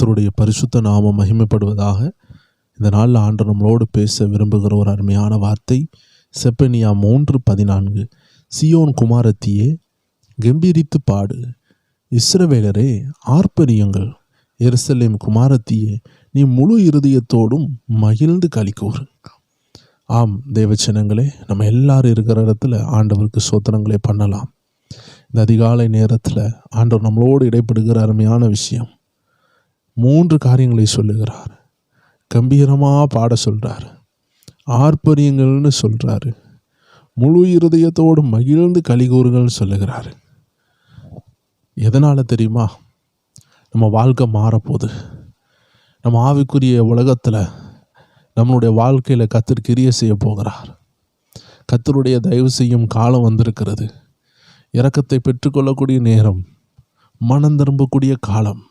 கர்த்தருடைய பரிசுத்த நாமம் மகிமைப்படுவதாக. இந்த நாளில் ஆண்டவர் நம்மளோடு பேச விரும்புகிற ஒரு அருமையான வார்த்தை செப்பனியா 3:14. சியோன் குமாரத்தியே கம்பீரித்து பாடு, இஸ்ரவேலரே ஆர்ப்பரியுங்கள், எருசலேம் குமாரத்தியே நீ முழு இருதயத்தோடும் மகிழ்ந்து களிக்கூறு. ஆம் தேவச்சனங்களே, நம்ம எல்லாரும் இருக்கிற இடத்துல ஆண்டவருக்கு ஸ்தோத்திரங்களை பண்ணலாம். இந்த அதிகாலை நேரத்தில் ஆண்டவர் நம்மளோடு இடைப்படுகிற அருமையான விஷயம் 3 காரியங்களை சொல்லுகிறார். கம்பீரமாக பாட சொல்கிறார், ஆர்ப்பரியுங்கள்னு சொல்கிறாரு, முழு இருதயத்தோடு மகிழ்ந்து களிகூறுங்கள்னு சொல்லுகிறாரு. எதனால் தெரியுமா? நம்ம வாழ்க்கை மாறப்போகுது. நம்ம ஆவிக்குரிய உலகத்தில் நம்மளுடைய வாழ்க்கையில் கர்த்தர் கிரியை செய்ய போகிறார். கர்த்தருடைய தயவு செய்யும் காலம் வந்திருக்கிறது. இரக்கத்தை பெற்றுக்கொள்ளக்கூடிய நேரம், மனம் திரும்பக்கூடிய காலம்,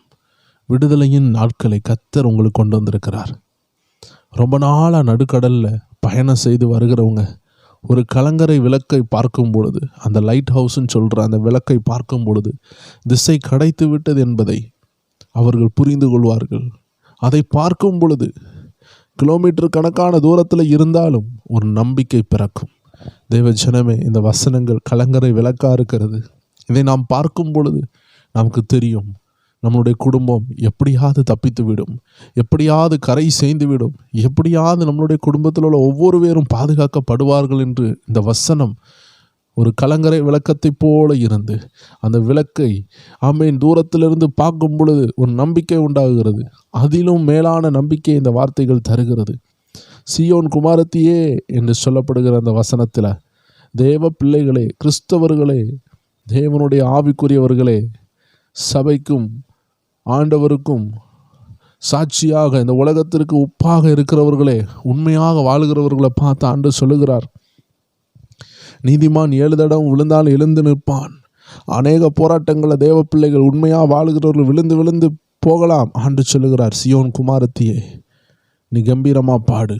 விடுதலையின் நாட்களை கர்த்தர் உங்களுக்கு கொண்டு வந்திருக்கிறார். ரொம்ப நாளாக நடுக்கடலில் பயணம் செய்து வருகிறவங்க ஒரு கலங்கரை விளக்கை பார்க்கும் பொழுது, அந்த லைட் ஹவுஸ்ன்னு சொல்கிற அந்த விளக்கை பார்க்கும் பொழுது திசை கிடைத்து விட்டது என்பதை அவர்கள் புரிந்து கொள்வார்கள். அதை பார்க்கும் பொழுது கிலோமீட்டர் கணக்கான தூரத்தில் இருந்தாலும் ஒரு நம்பிக்கை பிறக்கும். தேவ ஜனமே, இந்த வசனங்கள் கலங்கரை விளக்காக இருக்கிறது. இதை நாம் பார்க்கும் பொழுது நமக்கு தெரியும், நம்மளுடைய குடும்பம் எப்படியாவது தப்பித்து விடும், எப்படியாவது கரை சேர்ந்து விடும், எப்படியாவது நம்மளுடைய குடும்பத்தில் உள்ள ஒவ்வொரு பேரும் பாதுகாக்கப்படுவார்கள் என்று இந்த வசனம் ஒரு கலங்கரை விளக்கத்தை போல இருந்து அந்த விளக்கை தூரத்திலிருந்து பார்க்கும் பொழுது ஒரு நம்பிக்கை உண்டாகிறது. அதிலும் மேலான நம்பிக்கை இந்த வார்த்தைகள் தருகிறது. சியோன் குமாரத்தியே என்று சொல்லப்படுகிற அந்த வசனத்தில் தேவ பிள்ளைகளே, கிறிஸ்தவர்களே, தேவனுடைய ஆவிக்குரியவர்களே, சபைக்கும் ஆண்டவருக்கும் சாட்சியாக இந்த உலகத்திற்கு உப்பாக இருக்கிறவர்களே, உண்மையாக வாழ்கிறவர்களை பார்த்து ஆண்டு சொல்லுகிறார், நீதிமான் 7 தடவை விழுந்தால் எழுந்து நிற்பான். அநேக போராட்டங்களை தேவ பிள்ளைகள் உண்மையாக வாழ்கிறவர்கள் விழுந்து விழுந்து போகலாம். ஆண்டு சொல்லுகிறார், சியோன் குமாரத்தியே நீ கம்பீரமாக பாடு.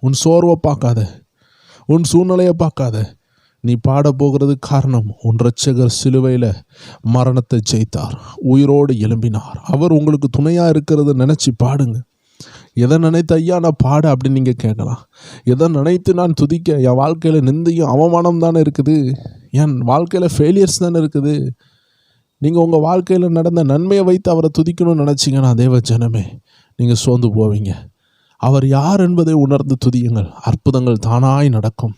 உன் சோர்வை பார்க்காத, உன் சூழ்நிலையை பார்க்காத. நீ பாட போகிறது காரணம், உன் இரட்சகர் சிலுவையில் மரணத்தை ஜெயித்தார், உயிரோடு எழும்பினார். அவர் உங்களுக்கு துணையாக இருக்கிறத நினச்சி பாடுங்க. எதை நினைத்து ஐயா நான் பாட அப்படின்னு நீங்கள் கேட்கலாம். எதை நினைத்து நான் துதிக்க? என் வாழ்க்கையில் நிந்தையும் அவமானம் தானே இருக்குது, என் வாழ்க்கையில் ஃபெயிலியர்ஸ் தானே இருக்குது. நீங்கள் உங்கள் வாழ்க்கையில் நடந்த நன்மையை வைத்து அவரை துதிக்கணும்னு நினச்சிங்கன்னா தேவ ஜனமே, நீங்கள் சோர்ந்து போவீங்க. அவர் யார் என்பதை உணர்ந்து துதியுங்கள். அற்புதங்கள் தானாய் நடக்கும்,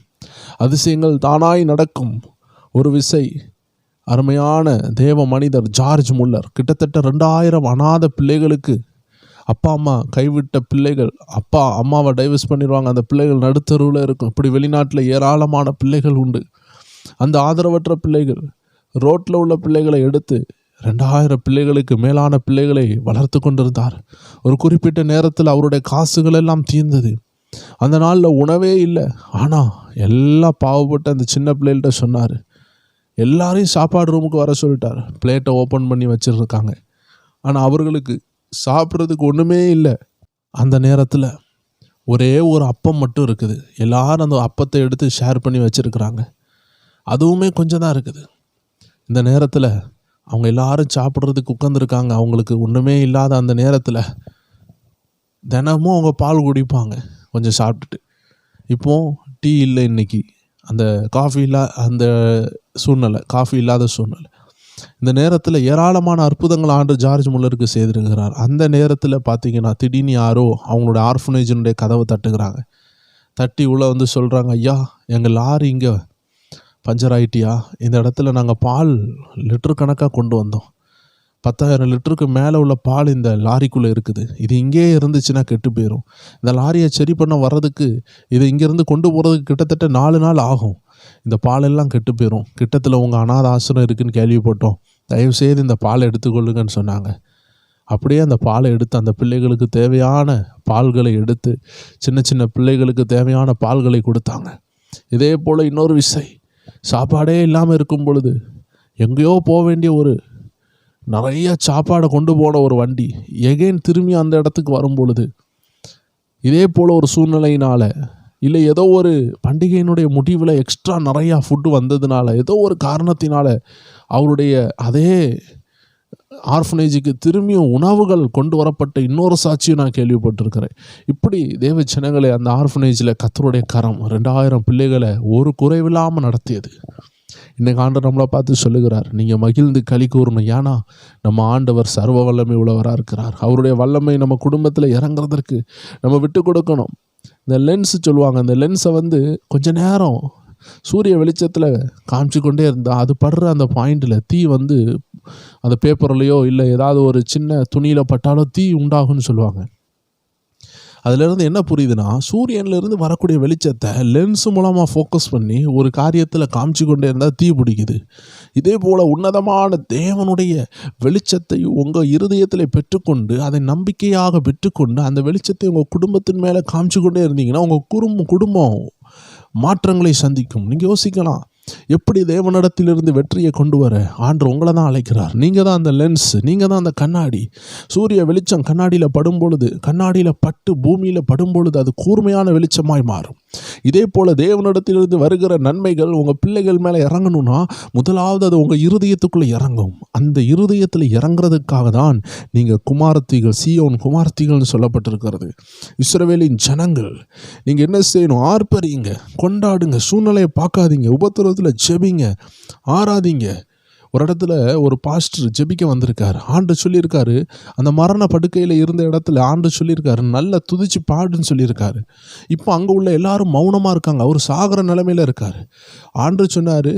அதிசயங்கள் தானாய் நடக்கும். ஒரு விசை அருமையான தேவ மனிதர் ஜார்ஜ் முல்லர் கிட்டத்தட்ட 2000 அநாத பிள்ளைகளுக்கு, அப்பா அம்மா கைவிட்ட பிள்ளைகள், அப்பா அம்மாவை டைவர்ஸ் பண்ணிடுவாங்க, அந்த பிள்ளைகள் நடுத்தருவில் இருக்கும். இப்படி வெளிநாட்டில் ஏராளமான பிள்ளைகள் உண்டு. அந்த ஆதரவற்ற பிள்ளைகள், ரோட்டில் உள்ள பிள்ளைகளை எடுத்து 2000 பிள்ளைகளுக்கு மேலான பிள்ளைகளை வளர்த்து கொண்டிருந்தார். ஒரு குறிப்பிட்ட நேரத்தில் அவருடைய காசுகள் எல்லாம் தீர்ந்தது. அந்த நாளில் உணவே இல்லை. ஆனால் எல்லாம் பாவப்பட்ட அந்த சின்ன பிள்ளைகள்கிட்ட சொன்னார், எல்லாரையும் சாப்பாடு ரூமுக்கு வர சொல்லிட்டார். பிளேட்டை ஓப்பன் பண்ணி வச்சுருக்காங்க, ஆனால் அவர்களுக்கு சாப்பிட்றதுக்கு ஒன்றுமே இல்லை. அந்த நேரத்தில் ஒரே ஒரு அப்பம் மட்டும் இருக்குது. எல்லாரும் அந்த அப்பத்தை எடுத்து ஷேர் பண்ணி வச்சுருக்குறாங்க. அதுவுமே கொஞ்சம் தான் இருக்குது. இந்த நேரத்தில் அவங்க எல்லாரும் சாப்பிட்றதுக்கு உட்காந்துருக்காங்க. அவங்களுக்கு ஒன்றுமே இல்லாத அந்த நேரத்தில் தினமும் அவங்க பால் குடிப்பாங்க கொஞ்சம் சாப்பிட்டுட்டு. இப்போது டீ இல்லை, இன்றைக்கி அந்த காஃபி அந்த சூழ்நிலை, காஃபி இல்லாத சூழ்நிலை. இந்த நேரத்தில் ஏராளமான அற்புதங்கள் ஆண்டு ஜார்ஜ் முல்லருக்கு செய்திருக்கிறார். அந்த நேரத்தில் பார்த்தீங்கன்னா திடீர்னு யாரோ அவங்களோட ஆர்ஃபனேஜினுடைய கதவை தட்டுகிறாங்க. தட்டி உள்ளே வந்து சொல்கிறாங்க, ஐயா எங்கள் லாரி இங்கே பஞ்சர் ஆகிட்டியா? இந்த இடத்துல நாங்கள் பால் லிட்டர் கணக்காக கொண்டு வந்தோம். 10,000 லிட்டருக்கு மேலே உள்ள பால் இந்த லாரிக்குள்ளே இருக்குது. இது இங்கே இருந்துச்சுன்னா கெட்டு போயிடும். இந்த லாரியை சரி பண்ண வர்றதுக்கு, இதை இங்கேருந்து கொண்டு போகிறதுக்கு கிட்டத்தட்ட 4 நாள் ஆகும். இந்த பாலெல்லாம் கெட்டு போயிடும். கிட்டத்தில் உங்கள் அநாத ஆசிரம் இருக்குதுன்னு கேள்விப்பட்டோம், தயவுசெய்து இந்த பாலை எடுத்துக்கொள்ளுங்கன்னு சொன்னாங்க. அப்படியே அந்த பாலை எடுத்து அந்த பிள்ளைகளுக்கு தேவையான பால்களை எடுத்து சின்ன சின்ன பிள்ளைகளுக்கு தேவையான பால்களை கொடுத்தாங்க. இதே போல் இன்னொரு விசை, சாப்பாடே இல்லாமல் இருக்கும் பொழுது எங்கேயோ போக வேண்டிய ஒரு நிறைய சாப்பாடை கொண்டு போன ஒரு வண்டி எகைன் திரும்பி அந்த இடத்துக்கு வரும் பொழுது, இதே போல் ஒரு சூழ்நிலையினால், இல்லை ஏதோ ஒரு பண்டிகையினுடைய முடிவில் எக்ஸ்ட்ரா நிறையா ஃபுட்டு வந்ததுனால, ஏதோ ஒரு காரணத்தினால அவருடைய அதே ஆர்ஃபனேஜுக்கு திரும்பியும் உணவுகள் கொண்டு வரப்பட்ட இன்னொரு சாட்சியும் நான் கேள்விப்பட்டிருக்கிறேன். இப்படி தேவ ஜனங்களை அந்த ஆர்ஃபனேஜில் கர்த்தருடைய கரம் 2000 பிள்ளைகளை ஒரு குறைவில்லாமல் நடத்தியது. இன்றைக்கு ஆண்டவர் நம்மளை பார்த்து சொல்லுகிறார், நீங்கள் மகிழ்ந்து களி கூறணும். ஏன்னா நம்ம ஆண்டவர் சர்வ வல்லமை உள்ளவராக இருக்கிறார். அவருடைய வல்லமை நம்ம குடும்பத்தில் இறங்குறதற்கு நம்ம விட்டு கொடுக்கணும். இந்த லென்ஸ் சொல்லுவாங்க, அந்த லென்ஸை கொஞ்ச நேரம் சூரிய வெளிச்சத்தில் காமிச்சு கொண்டே இருந்தால் அது படுற அந்த பாயிண்டில் தீ அந்த பேப்பர்லேயோ இல்லை ஏதாவது ஒரு சின்ன துணியில் பட்டாலோ தீ உண்டாகும்னு சொல்லுவாங்க. அதிலிருந்து என்ன புரியுதுன்னா, சூரியன்லேருந்து வரக்கூடிய வெளிச்சத்தை லென்ஸ் மூலமாக ஃபோக்கஸ் பண்ணி ஒரு காரியத்தில் காமிச்சு கொண்டே இருந்தால் தீ பிடிக்குது. இதே போல் உன்னதமான தேவனுடைய வெளிச்சத்தை உங்கள் இருதயத்தில் பெற்றுக்கொண்டு அதை நம்பிக்கையாக பெற்றுக்கொண்டு அந்த வெளிச்சத்தை உங்கள் குடும்பத்தின் மேலே காமிச்சு கொண்டே இருந்தீங்கன்னா உங்கள் குடும்பம் மாற்றங்களை சந்திக்கும். நீங்கள் யோசிக்கலாம், எப்படி தேவனிடத்திலிருந்து வெற்றியை கொண்டு வர ஆண்டவர் உங்களை தான் அழைக்கிறார். நீங்கள் தான் அந்த லென்ஸ், நீங்கள் தான் அந்த கண்ணாடி. சூரிய வெளிச்சம் கண்ணாடியில் படும் பொழுது, கண்ணாடியில் பட்டு பூமியில் படும் பொழுது அது கூர்மையான வெளிச்சமாய் மாறும். இதே போல் தேவனிடத்திலிருந்து வருகிற நன்மைகள் உங்கள் பிள்ளைகள் மேலே இறங்கணும்னா முதலாவது அது உங்கள் இருதயத்துக்குள்ளே இறங்கும். அந்த இருதயத்தில் இறங்குறதுக்காக தான் நீங்கள் குமாரத்திகள், சீயோன் குமாரத்திகள்னு சொல்லப்பட்டிருக்கிறது. இஸ்ரவேலின் ஜனங்கள், நீங்கள் என்ன செய்யணும்? ஆர்ப்பரியுங்க, கொண்டாடுங்க, சூழ்நிலையை பார்க்காதீங்க, உபத்திரவத்தில் ஜெபிங்க, ஆராதிங்க. ஒரு இடத்துல ஒரு பாஸ்டர் ஜெபிக்க வந்திருக்காரு. ஆண்டு சொல்லியிருக்காரு, அந்த மரண படுக்கையில் இருந்த இடத்துல ஆண்டு சொல்லியிருக்காரு, நல்லா துதிச்சு பாடுன்னு சொல்லியிருக்காரு. இப்போ அங்கே உள்ள எல்லாரும் மௌனமாக இருக்காங்க. அவர் சாகிற நிலைமையில் இருக்கார். ஆண்டு சொன்னார்,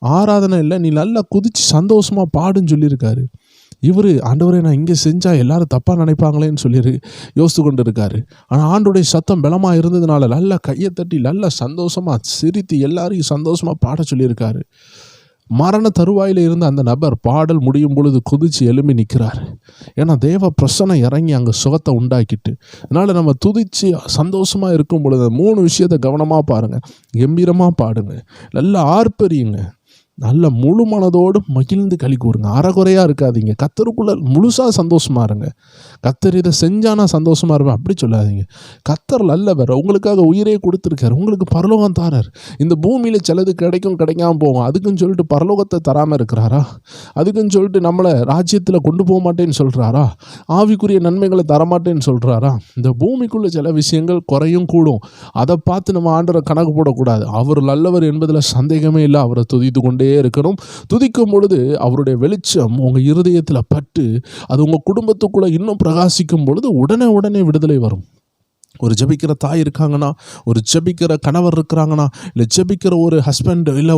ஆராதனை இல்லை, நீ நல்லா குதிச்சு சந்தோஷமாக பாடுன்னு சொல்லியிருக்காரு. இவர், ஆண்டவரே நான் இங்கே செஞ்சால் எல்லாரும் தப்பாக நினைப்பாங்களேன்னு யோசித்து கொண்டு இருக்காரு. ஆனால் ஆண்டுடைய சத்தம் பலமாக இருந்ததுனால நல்லா கையை தட்டி நல்லா சந்தோஷமாக சிரித்து எல்லாரையும் சந்தோஷமாக பாட சொல்லியிருக்காரு. மரண தருவாயில் இருந்த அந்த நபர் பாடல் முடியும் பொழுது குதிச்சு எழும்பி நிற்கிறார். ஏன்னா தேவ பிரசன்னம் இறங்கி அங்கே சுகத்தை உண்டாக்கிட்டு. அதனால் நம்ம துதிச்சு சந்தோஷமாக இருக்கும் பொழுது 3 விஷயத்தை கவனமாக பாருங்கள். கம்பீரமாக பாடுங்க, நல்லா ஆர்ப்பரியுங்க, நல்ல முழு மனதோடு மகிழ்ந்து களி கூறுங்க, அறகுறையாக இருக்காதீங்க, கர்த்தருக்குள்ள முழுசாக சந்தோஷமாக இருங்க. கர்த்தர் இதை செஞ்சானா சந்தோஷமாக இருப்பேன் அப்படி சொல்லாதீங்க. கர்த்தர் நல்லவர், உங்களுக்காக உயிரே கொடுத்துருக்காரு, உங்களுக்கு பரலோகம் தாரார். இந்த பூமியில் சிலது கிடைக்கும் கிடைக்காம போகும், அதுக்குன்னு சொல்லிட்டு பரலோகத்தை தராமல் இருக்கிறாரா? அதுக்குன்னு சொல்லிட்டு நம்மளை ராஜ்யத்தில் கொண்டு போக மாட்டேன்னு சொல்கிறாரா? ஆவிக்குரிய நன்மைகளை தரமாட்டேன்னு சொல்கிறாரா? இந்த பூமிக்குள்ளே சில விஷயங்கள் குறையும் கூடும். அதை பார்த்து நம்ம ஆண்டவரை கணக்கு போடக்கூடாது. அவர் நல்லவர் என்பதில் சந்தேகமே இல்லை. அவரை துதித்து கொண்டே இருக்கணும். துதிக்கும் பொழுது அவருடைய வெளிச்சம் உங்க இருதயத்தில் பட்டு அது உங்க குடும்பத்துக்குள்ள இன்னும் பிரகாசிக்கும் பொழுது உடனே விடுதலை வரும். ஒரு ஜெபிக்கிற தாய் இருக்காங்கன்னா, ஒரு ஜெபிக்கிற கணவர் இருக்கிறாங்கன்னா, இல்லை ஜெபிக்கிற ஒரு ஹஸ்பண்ட் இல்லை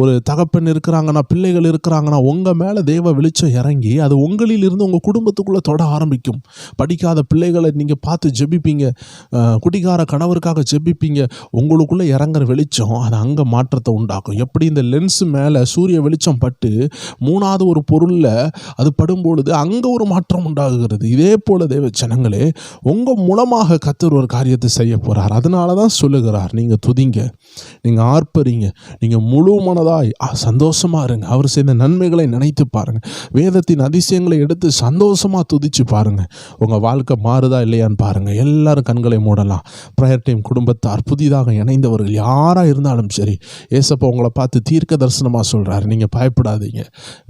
ஒரு தகப்பன் இருக்கிறாங்கன்னா, பிள்ளைகள் இருக்கிறாங்கன்னா, உங்கள் மேலே தேவ வெளிச்சம் இறங்கி அது உங்களிலிருந்து உங்கள் குடும்பத்துக்குள்ளே தொட ஆரம்பிக்கும். படிக்காத பிள்ளைகளை நீங்கள் பார்த்து ஜெபிப்பீங்க, குடிகார கணவருக்காக ஜெபிப்பீங்க. உங்களுக்குள்ளே இறங்குற வெளிச்சம் அது அங்கே மாற்றத்தை உண்டாக்கும். எப்படி இந்த லென்ஸ் மேலே சூரிய வெளிச்சம் பட்டு 3வது ஒரு பொருளில் அது படும்பொழுது அங்கே ஒரு மாற்றம் உண்டாகுகிறது. இதே போல் தேவ ஜனங்களே, உங்கள் மூலமாக கர்த்தர் ஒரு காரியத்தை செய்ய போகிறார். அதனால தான் சொல்லுகிறார், நீங்கள் துதிங்க, நீங்கள் ஆர்ப்பரிங்க, நீங்கள் முழு மனதாய் சந்தோஷமாக இருங்க. அவர் செய்த நன்மைகளை நினைத்து பாருங்கள். வேதத்தின் அதிசயங்களை எடுத்து சந்தோஷமாக துதிச்சு பாருங்கள். உங்கள் வாழ்க்கை மாறுதா இல்லையான்னு பாருங்கள். எல்லாரும் கண்களை மூடலாம். ப்ரேயர் டீம் குடும்பத்தார், புதிதாக இணைந்தவர்கள் யாராக இருந்தாலும் சரி, ஏசப்பா உங்களை பார்த்து தீர்க்க தரிசனமாக சொல்கிறார், நீங்கள் பயப்படாதீங்க,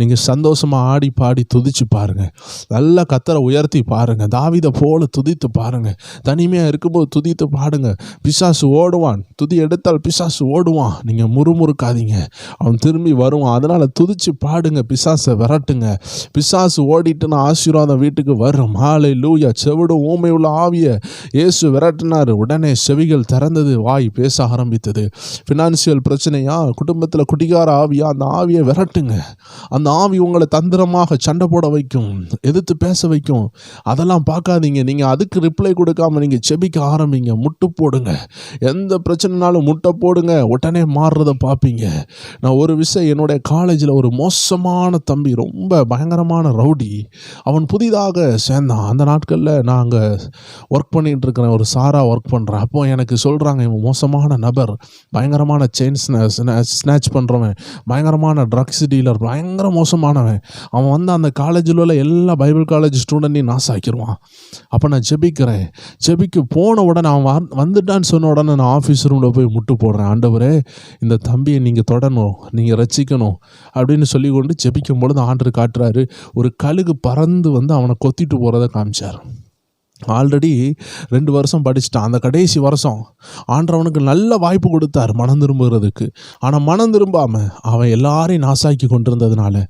நீங்கள் சந்தோஷமாக ஆடி பாடி துதிச்சு பாருங்கள். நல்லா கர்த்தரை உயர்த்தி பாருங்கள். தாவீதை போல துதித்து பாருங்கள். தனிமையாக இருக்கும்போது துதித்து பாடுங்க. பிசாசு ஓடுவான், துதி எடுத்தால் பிசாசு ஓடுவான். நீங்கள் முறுமுறுக்காதீங்க, அவன் திரும்பி வருவான். அதனால் துதிச்சு பாடுங்க, பிசாசை விரட்டுங்க. பிசாசு ஓடிட்டுனா ஆசீர்வாதம் வீட்டுக்கு வரும். ஹல்லேலூயா. செவிடும் ஊமை உள்ள ஆவியை இயேசு விரட்டினார். உடனே செவிகள் திறந்தது, வாய் பேச ஆரம்பித்தது. ஃபினான்சியல் பிரச்சனையா, குடும்பத்தில் குடிகார ஆவியா, அந்த ஆவியை விரட்டுங்க. அந்த ஆவி உங்களை தந்திரமாக சண்டை போட வைக்கும், எதிர்த்து பேச வைக்கும். அதெல்லாம் பார்க்காதீங்க. நீங்கள் அதுக்கு ரிப்ளை கொடுக்காம நீங்கள் செபிக்க ஆரம்பிங்க. முட்டு போடுங்க. எந்த பிரச்சனைனாலும் முட்டை போடுங்க, உடனே மாறுறதை பார்ப்பீங்க. நான் ஒரு விஷயம், என்னுடைய காலேஜில் ஒரு மோசமான தம்பி, ரொம்ப பயங்கரமான ரவுடி, அவன் புதிதாக சேர்ந்தான். அந்த நாட்களில் நான் அங்கே ஒர்க் பண்ணிகிட்டு இருக்கிறேன், ஒரு சாரா ஒர்க் பண்ணுறேன். அப்போ எனக்கு சொல்கிறாங்க, இவன் மோசமான நபர், பயங்கரமான செயின் ஸ்நாச் பண்ணுறவன், பயங்கரமான ட்ரக்ஸ் டீலர், பயங்கர மோசமானவன். அவன் அந்த காலேஜில் உள்ள எல்லா பைபிள் காலேஜ் ஸ்டூடெண்ட்டையும் நாசாக்கிடுவான். அப்போ நான் ஜெபிக்கிறேன். ஜெபிக்க போன உடனே அவன் வந்துட்டான்னு சொன்ன உடனே நான் ஆஃபீஸ் ரூமில் போய் முட்டு போடுறேன். ஆண்டவரே, இந்த தம்பியை நீங்கள் தொடணும், நீங்கள் ரட்சிக்கணும் அப்படின்னு சொல்லி கொண்டு ஜெபிக்கும் பொழுது ஆண்டவர் காட்டுறாரு, ஒரு கழுகு பறந்து வந்து அவனை கொத்திட்டு போகிறத காமிச்சார். ஆல்ரெடி 2 வருஷம் படிச்சுட்டான். அந்த கடைசி வருஷம் ஆண்டவனுக்கு நல்ல வாய்ப்பு கொடுத்தார் மனம் திரும்புகிறதுக்கு. ஆனால் மனம் திரும்பாமல் அவன் எல்லாரையும் நாசாக்கி கொண்டிருந்ததுனால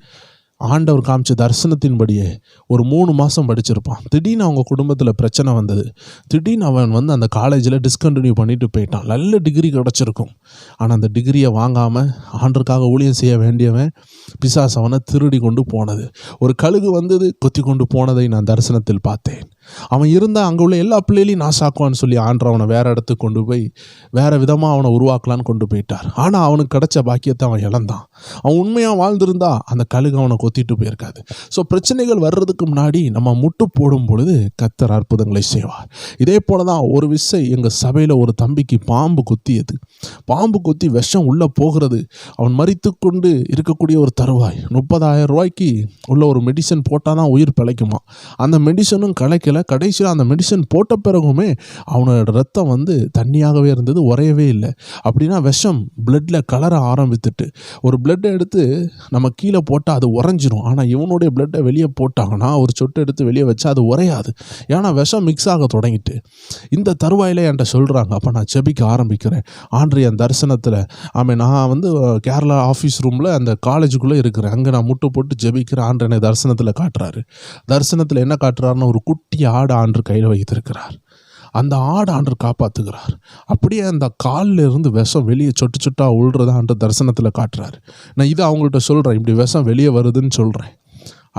ஆண்டவர் காமிச்ச தரிசனத்தின்படியே ஒரு 3 மாதம் படிச்சிருப்பான். திடீர்னு அவங்க குடும்பத்தில் பிரச்சனை வந்தது. திடீர்னு அவன் வந்து அந்த காலேஜில் டிஸ்கண்டினியூ பண்ணிட்டு போயிட்டான். நல்ல டிகிரி கிடச்சிருக்கும். ஆனால் அந்த டிகிரியை வாங்காமல் ஆண்டருக்காக ஊழியம் செய்ய வேண்டியவன் பிசாசு அவனை திருடி கொண்டு போனது. ஒரு கழுகு வந்தது, கொத்தி கொண்டு போனதை நான் தரிசனத்தில் பார்த்தேன். அவன் இருந்தால் அங்கே உள்ள எல்லா பிள்ளைகளையும் நாசாக்குவான்னு சொல்லி ஆண்டவர் அவனை வேறு இடத்துக்கு கொண்டு போய் வேறு விதமாக அவனை உருவாக்கலான்னு கொண்டு போயிட்டார். ஆனால் அவனுக்கு கிடைச்ச பாக்கியத்தை அவன் இழந்தான். அவன் உண்மையாக வாழ்ந்திருந்தா அந்த கழுகு அவனை கொத்திட்டு போயிருக்காது. ஸோ பிரச்சனைகள் வர்றதுக்கு முன்னாடி நம்ம முட்டு போடும் பொழுது கர்த்தர் அற்புதங்களை செய்வார். இதே போல தான் ஒரு விசை எங்கள் சபையில் ஒரு தம்பிக்கு பாம்பு கொத்தியது. பாம்பு கொத்தி விஷம் உள்ளே போகிறது. அவன் மரித்து கொண்டு இருக்கக்கூடிய ஒரு தருவாய் 30,000 ரூபாய்க்கு உள்ள ஒரு மெடிசன் போட்டால் தான் உயிர் பிழைக்குமா. அந்த மெடிசனும் கிடைக்கல. கடைசியில் அந்த மெடிசன் போட்ட பிறகுமே அவனோட ரத்தம் வந்து தண்ணியாகவே இருந்தது, உறையவே இல்லை. அப்படின்னா விஷம் பிளட்டில் கலர ஆரம்பித்துட்டு ஒரு பிளட்டை எடுத்து நம்ம கீழே போட்டால் அது உறைஞ்சிரும். ஆனால் இவனுடைய பிளட்டை வெளியே போட்டாங்கன்னா ஒரு சொட்டு எடுத்து வெளியே வச்சா அது உறையாது. ஏன்னா விஷம் மிக்ஸ் ஆக தொடங்கிட்டு இந்த தருவாயில் என்கிட்ட சொல்கிறாங்க. அப்போ நான் ஜெபிக்க ஆரம்பிக்கிறேன். ஆண்டு என் தரிசனத்தில் நான் வந்து கேரளா ஆஃபீஸ் ரூமில் அந்த காலேஜுக்குள்ளே இருக்கிறேன். அங்கே நான் முட்டு போட்டு ஜெபிக்கிறேன். ஆண்டு என்னை தரிசனத்தில் காட்டுறாரு. தரிசனத்தில் என்ன காட்டுறாருன்னு ஒரு குட்டி ஆடு ஆண்டு கையில் வைத்திருக்கிறார். அந்த ஆடு ஆண்டவர் காப்பாற்றுகிறார். அப்படியே அந்த காலில் இருந்து விஷம் வெளியே சொட்டு சொட்டாக உள்றதா ஆண்டு தரிசனத்தில் காட்டுறாரு. நான் இதை அவங்கள்ட்ட சொல்கிறேன், இப்படி விஷம் வெளியே வருதுன்னு சொல்கிறேன்.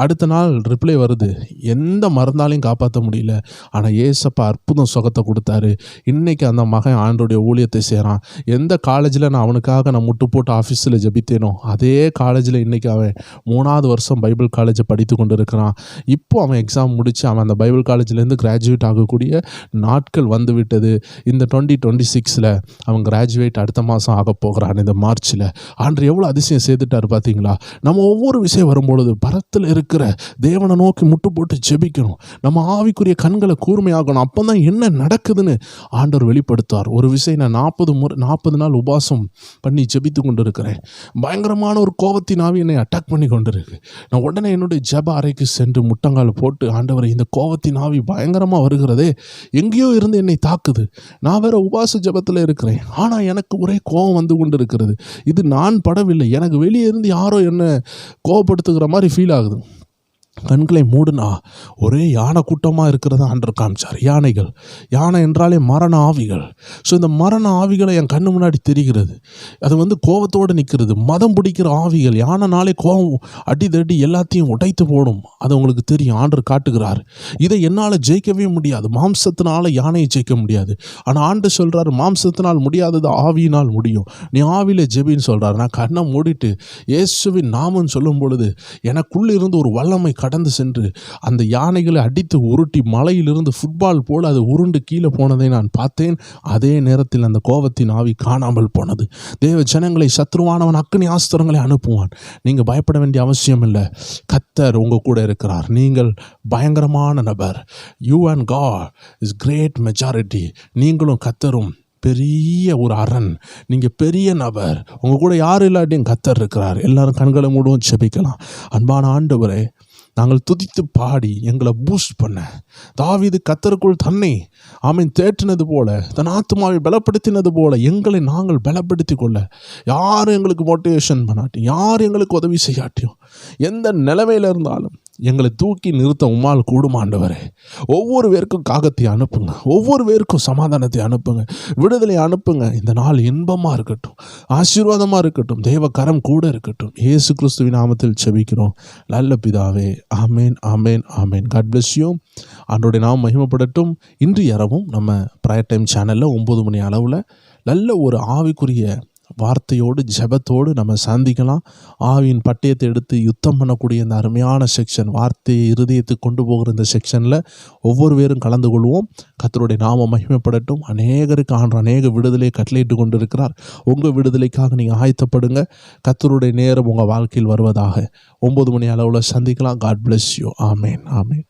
அடுத்த நாள் ரிப்ளை வருது, எந்த மருந்தாலையும் காப்பாற்ற முடியல, ஆனால் ஏசப்பா அற்புதம் சுகத்தை கொடுத்தாரு. இன்றைக்கி அந்த மகன் ஆண்டோடைய ஊழியத்தை செய்கிறான். எந்த காலேஜில் நான் அவனுக்காக நான் முட்டு போட்டு ஆஃபீஸில் ஜெபித்தேனோ அதே காலேஜில் இன்றைக்கி அவன் 3வது வருஷம் பைபிள் காலேஜை படித்து கொண்டு இருக்கிறான். இப்போ அவன் எக்ஸாம் முடித்து அவன் அந்த பைபிள் காலேஜிலேருந்து கிராஜுவேட் ஆகக்கூடிய நாட்கள் வந்து விட்டது. இந்த 2026 அவன் கிராஜுவேட் அடுத்த மாதம் ஆக போகிறான். இந்த மார்ச்சில் ஆண்டு எவ்வளோ அதிசயம் செய்துட்டார் பார்த்தீங்களா. நம்ம ஒவ்வொரு விஷயம் வரும்பொழுது பரத்தில் இருக்கிற தேவனை நோக்கி முட்டு போட்டு ஜெபிக்கணும். நம்ம ஆவிக்குரிய கண்களை கூர்மையாகணும். அப்போ தான் என்ன நடக்குதுன்னு ஆண்டவர் வெளிப்படுத்துவார். ஒரு விஷயம் நான் 40 நாள் உபாசம் பண்ணி ஜெபித்து கொண்டு இருக்கிறேன். பயங்கரமான ஒரு கோபத்தின் ஆவி என்னை அட்டாக் பண்ணி கொண்டு இருக்கு. நான் உடனே என்னுடைய ஜெப அறைக்கு சென்று முட்டங்கால் போட்டு, ஆண்டவரை, இந்த கோபத்தின் ஆவி பயங்கரமாக வருகிறதே, எங்கேயோ இருந்து என்னை தாக்குது. நான் வேற உபாச ஜெபத்தில் இருக்கிறேன். ஆனால் எனக்கு ஒரே கோபம் வந்து கொண்டு இருக்கிறது. இது நான் படவில்லை, எனக்கு வெளியே இருந்து யாரோ என்னை கோபப்படுத்துகிற மாதிரி ஃபீல் ஆகுது. கண்களை மூடுனா ஒரே யானை கூட்டமாக இருக்கிறத ஆண்டவர் காமிச்சார். யானை என்றாலே மரண ஆவிகள். ஸோ இந்த மரண ஆவிகளை என் கண்ணு முன்னாடி தெரிகிறது. அது வந்து கோபத்தோடு நிற்கிறது. மதம் பிடிக்கிற ஆவிகள். யானைனாலே கோபம் அடி தட்டி எல்லாத்தையும் உடைத்து போடும். அது உங்களுக்கு தெரியும். ஆண்டவர் காட்டுகிறார். இதை என்னால் ஜெயிக்கவே முடியாது. மாம்சத்தினால யானையை ஜெயிக்க முடியாது. ஆனால் ஆண்டு சொல்கிறார், மாம்சத்தினால் முடியாதது ஆவியினால் முடியும். நீ ஆவியில் ஜெபின்னு சொல்கிறார். நான் கண்ணை மூடிட்டு இயேசுவின் நாமம் சொல்லும் பொழுது எனக்குள்ளே இருந்து ஒரு வல்லமை கடந்து சென்று அந்த யானைகளை அடித்து உருட்டி மலையிலிருந்து ஃபுட்பால் போல் அது உருண்டு கீழே போனதை நான் பார்த்தேன். அதே நேரத்தில் அந்த கோபத்தின் ஆவி காணாமல் போனது. தேவ ஜனங்களை சத்ருவானவன் அக்கினி ஆஸ்திரங்களை அனுப்புவான். நீங்கள் பயப்பட வேண்டிய அவசியம் இல்லை. கர்த்தர் உங்கள் கூட இருக்கிறார். நீங்கள் பயங்கரமான நபர். You and God is great majority. நீங்களும் கர்த்தரும் பெரிய ஒரு அரண். நீங்கள் பெரிய நபர். உங்கள் கூட யாரும் இல்லாட்டியும் கர்த்தர் இருக்கிறார். எல்லாரும் கண்களை மூடுவோம், ஜெபிக்கலாம். அன்பான ஆண்டவரே, நாங்கள் துதித்து பாடி எங்களை பூஸ்ட் பண்ண தாவீது கர்த்தருக்குள் தன்னை தேற்றினது போல, தன் ஆத்துமாவை பலப்படுத்தினது போல எங்களை நாங்கள் பலப்படுத்தி கொள்ள யாரும் எங்களுக்கு மோட்டிவேஷன் பண்ணாட்டியும், யார் எங்களுக்கு உதவி செய்யாட்டியும், எந்த நிலைமையில் இருந்தாலும் எங்களை தூக்கி நிறுத்த உம்மால் கூடும் ஆண்டவரே. ஒவ்வொரு பேருக்கும் காகத்தை அனுப்புங்க. ஒவ்வொரு பேருக்கும் சமாதானத்தை அனுப்புங்க. விடுதலை அனுப்புங்க. இந்த நாள் இன்பமாக இருக்கட்டும், ஆசீர்வாதமாக இருக்கட்டும். தேவ கரம் கூட இருக்கட்டும். இயேசு கிறிஸ்துவின் நாமத்தில் ஜெபிக்கிறோம் நல்ல பிதாவே. ஆமேன், ஆமேன், ஆமேன். God bless you. ஆண்டோடைய நாமம் மகிமைப்படட்டும். இன்று இரவும் நம்ம ப்ரேயர் டைம் சேனலில் 9 மணி அளவில் நல்ல ஒரு ஆவிக்குரிய வார்த்தையோடு ஜெபத்தோடு நம்ம சந்திக்கலாம். ஆவியின் பட்டயத்தை எடுத்து யுத்தம் பண்ணக்கூடிய இந்த அருமையான செக்ஷன், வார்த்தையை இருதயத்துக்கு கொண்டு போகிற இந்த செக்ஷனில் ஒவ்வொரு பேரும் கலந்து கொள்வோம். கர்த்தருடைய நாமம் மகிமைப்படட்டும். அநேகருக்கு அநேக விடுதலையை கட்டளையிட்டு கொண்டு இருக்கிறார். உங்கள் விடுதலைக்காக நீங்கள் ஆயத்தப்படுங்க. கர்த்தருடைய நேரம் உங்கள் வாழ்க்கையில் வருவதாக. 9 மணி அளவில் சந்திக்கலாம். God bless you. ஆமேன், ஆமேன்.